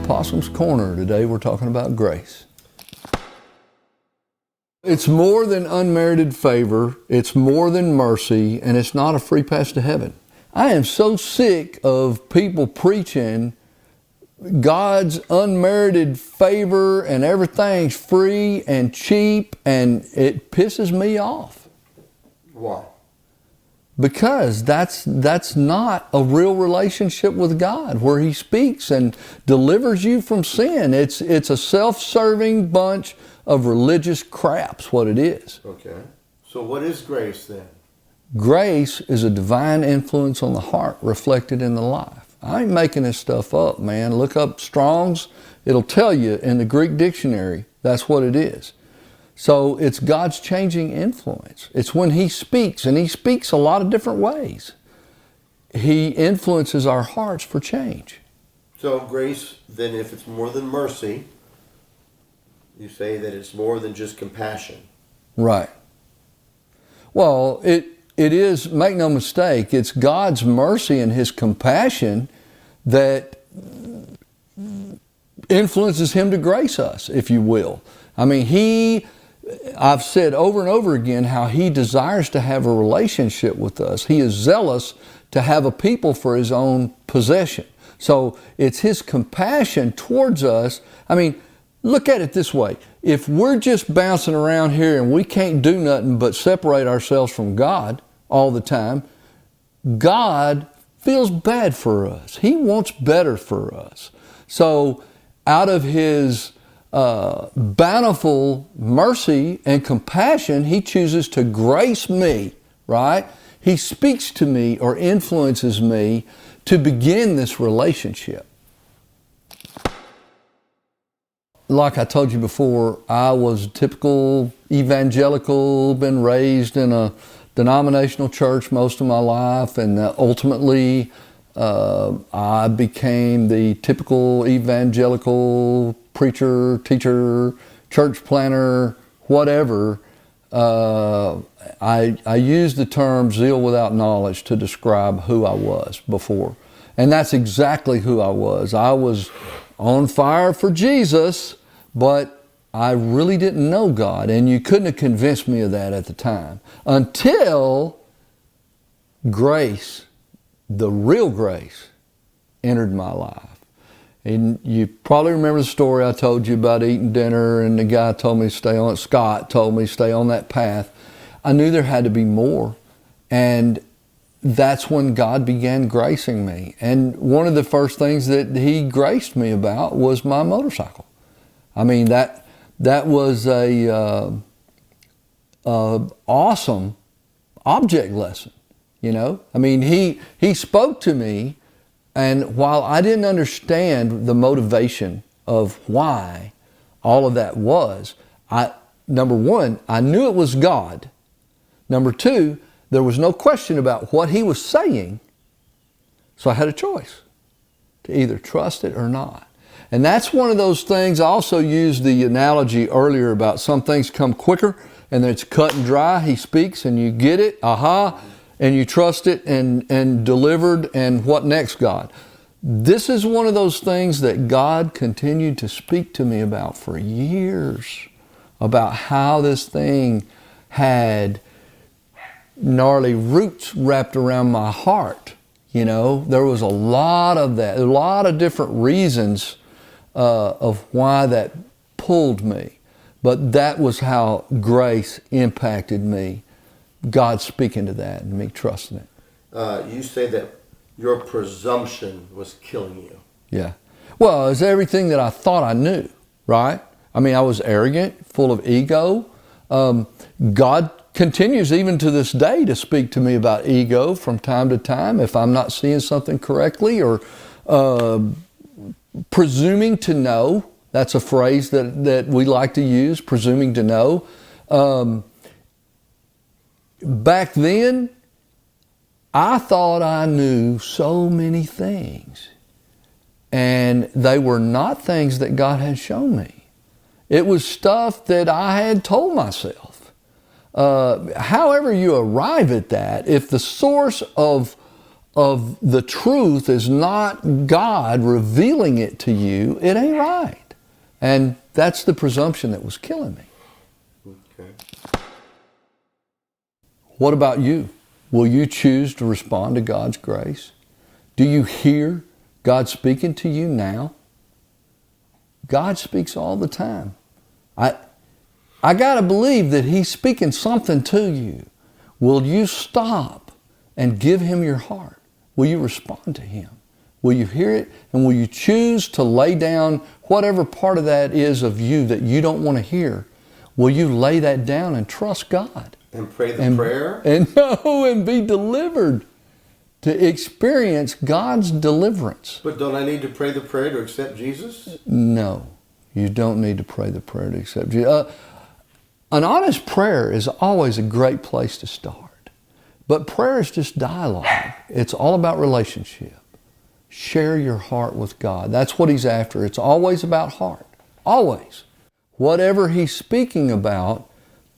Possum's Corner. Today we're talking about grace. It's more than unmerited favor, it's more than mercy, and it's not a free pass to heaven. I am so sick of people preaching God's unmerited favor and everything's free and cheap, and it pisses me off. Why? Because that's not a real relationship with God where He speaks and delivers you from sin. It's a self-serving bunch of religious crap's what it is. Okay. So what is grace then? Grace is a divine influence on the heart reflected in the life. I ain't making this stuff up, man. Look up Strong's. It'll tell you in the Greek dictionary that's what it is. So it's God's changing influence. It's when He speaks, and He speaks a lot of different ways. He influences our hearts for change. So grace, then, if it's more than mercy, you say that it's more than just compassion. Right. Well, it is, make no mistake, it's God's mercy and His compassion that influences Him to grace us, if you will. I mean, I've said over and over again how He desires to have a relationship with us. He is zealous to have a people for His own possession. So it's His compassion towards us. I mean, look at it this way. If we're just bouncing around here and we can't do nothing but separate ourselves from God all the time, God feels bad for us. He wants better for us. So out of His bountiful mercy and compassion, He chooses to grace me, right? He speaks to me or influences me to begin this relationship. Like I told you before, I was a typical evangelical, been raised in a denominational church most of my life, and ultimately I became the typical evangelical preacher, teacher, church planner, whatever. I used the term zeal without knowledge to describe who I was before. And that's exactly who I was. I was on fire for Jesus, but I really didn't know God, and you couldn't have convinced me of that at the time. Until grace, the real grace, entered my life. And you probably remember the story I told you about eating dinner, and the guy told me to stay on it. Scott told me to stay on that path. I knew there had to be more, and that's when God began gracing me. And one of the first things that He graced me about was my motorcycle. I mean, that was a awesome object lesson, you know? I mean, he spoke to me, and while I didn't understand the motivation of why all of that was, number one, I knew it was God. Number two, there was no question about what He was saying, so I had a choice to either trust it or not. And that's one of those things. I also used the analogy earlier about some things come quicker and it's cut and dry. He speaks and you get it, and you trust it and delivered, and what next, God? This is one of those things that God continued to speak to me about for years, about how this thing had gnarly roots wrapped around my heart. You know, there was a lot of that, a lot of different reasons of why that pulled me. But that was how grace impacted me. God speaking to that and me trusting it. You say that your presumption was killing you. Yeah. Well, it's everything that I thought I knew, right? I mean, I was arrogant, full of ego. God continues even to this day to speak to me about ego from time to time if I'm not seeing something correctly, or presuming to know. That's a phrase that we like to use, presuming to know. Back then, I thought I knew so many things, and they were not things that God had shown me. It was stuff that I had told myself. However you arrive at that, if the source of of the truth is not God revealing it to you, it ain't right. And that's the presumption that was killing me. Okay. What about you? Will you choose to respond to God's grace? Do you hear God speaking to you now? God speaks all the time. I got to believe that He's speaking something to you. Will you stop and give Him your heart? Will you respond to Him? Will you hear it? And will you choose to lay down whatever part of that is of you that you don't want to hear? Will you lay that down and trust God? And pray the prayer? And be delivered. To experience God's deliverance. But don't I need to pray the prayer to accept Jesus? No, you don't need to pray the prayer to accept Jesus. An honest prayer is always a great place to start. But prayer is just dialogue. It's all about relationship. Share your heart with God. That's what He's after. It's always about heart. Always. Whatever He's speaking about,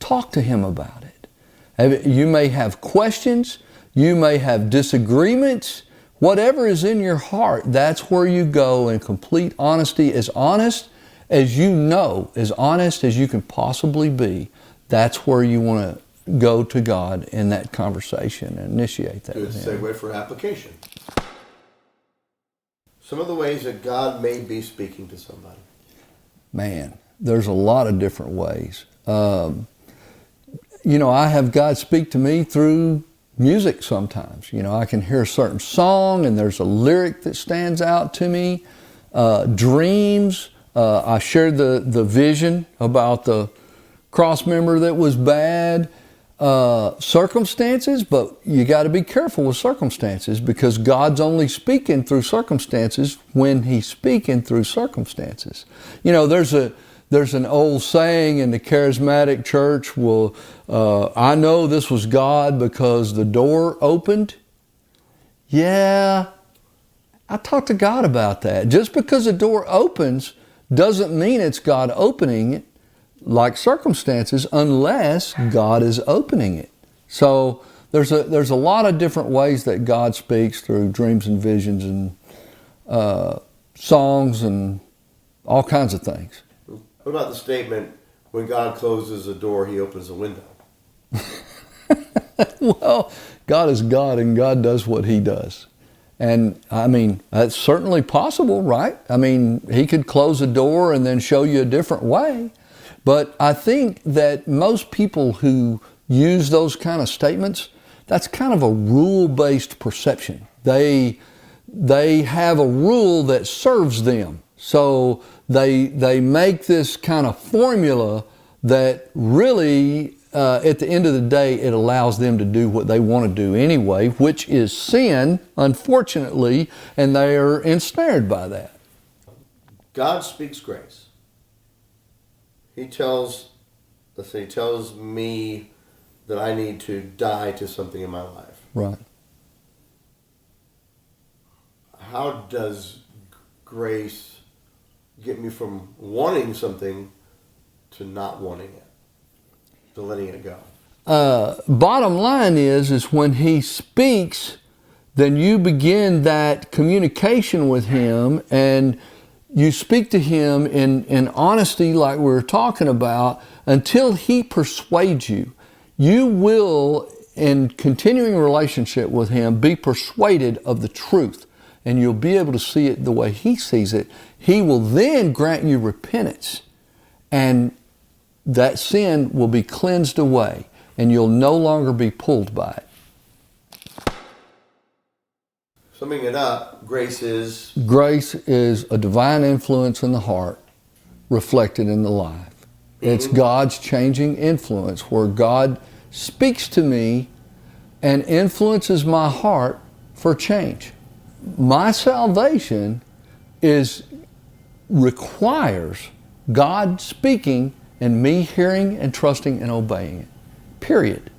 talk to Him about it. You may have questions. You may have disagreements. Whatever is in your heart, that's where you go in complete honesty, as honest as you know, as honest as you can possibly be. That's where you want to go to God in that conversation and initiate that. Good segue for application. Some of the ways that God may be speaking to somebody. Man, there's a lot of different ways. I have God speak to me through music sometimes. I can hear a certain song and there's a lyric that stands out to me. Dreams. I shared the vision about the cross member that was bad. Circumstances, but you got to be careful with circumstances because God's only speaking through circumstances when He's speaking through circumstances. There's an old saying in the charismatic church, I know this was God because the door opened. Yeah, I talked to God about that. Just because the door opens doesn't mean it's God opening it like circumstances unless God is opening it. So there's a lot of different ways that God speaks through dreams and visions and songs and all kinds of things. What about the statement, when God closes a door, He opens a window? Well, God is God and God does what He does. And that's certainly possible, right? He could close a door and then show you a different way. But I think that most people who use those kind of statements, that's kind of a rule-based perception. They have a rule that serves them. So they make this kind of formula that really, at the end of the day, it allows them to do what they want to do anyway, which is sin, unfortunately, and they are ensnared by that. God speaks grace. He tells me that I need to die to something in my life. Right. How does grace get me from wanting something to not wanting it, to letting it go? Bottom line is when He speaks, then you begin that communication with Him and you speak to Him in honesty like we were talking about until He persuades you. You will, in continuing relationship with Him, be persuaded of the truth. And you'll be able to see it the way He sees it. He will then grant you repentance. And that sin will be cleansed away. And you'll no longer be pulled by it. Summing it up, grace is? Grace is a divine influence in the heart reflected in the life. It's God's changing influence where God speaks to me and influences my heart for change. My salvation requires God speaking and me hearing and trusting and obeying it. Period.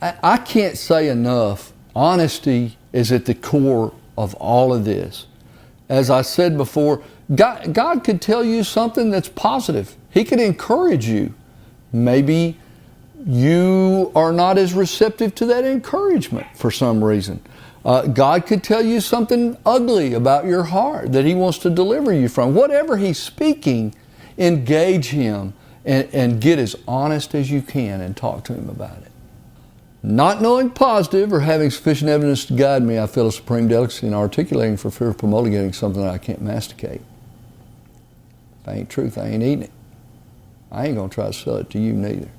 I can't say enough. Honesty is at the core of all of this. As I said before, God could tell you something that's positive. He could encourage you. Maybe you are not as receptive to that encouragement for some reason. God could tell you something ugly about your heart that He wants to deliver you from. Whatever He's speaking, engage Him and get as honest as you can and talk to Him about it. Not knowing positive or having sufficient evidence to guide me, I feel a supreme delicacy in articulating for fear of promulgating something that I can't masticate. If that ain't truth, I ain't eating it. I ain't going to try to sell it to you neither.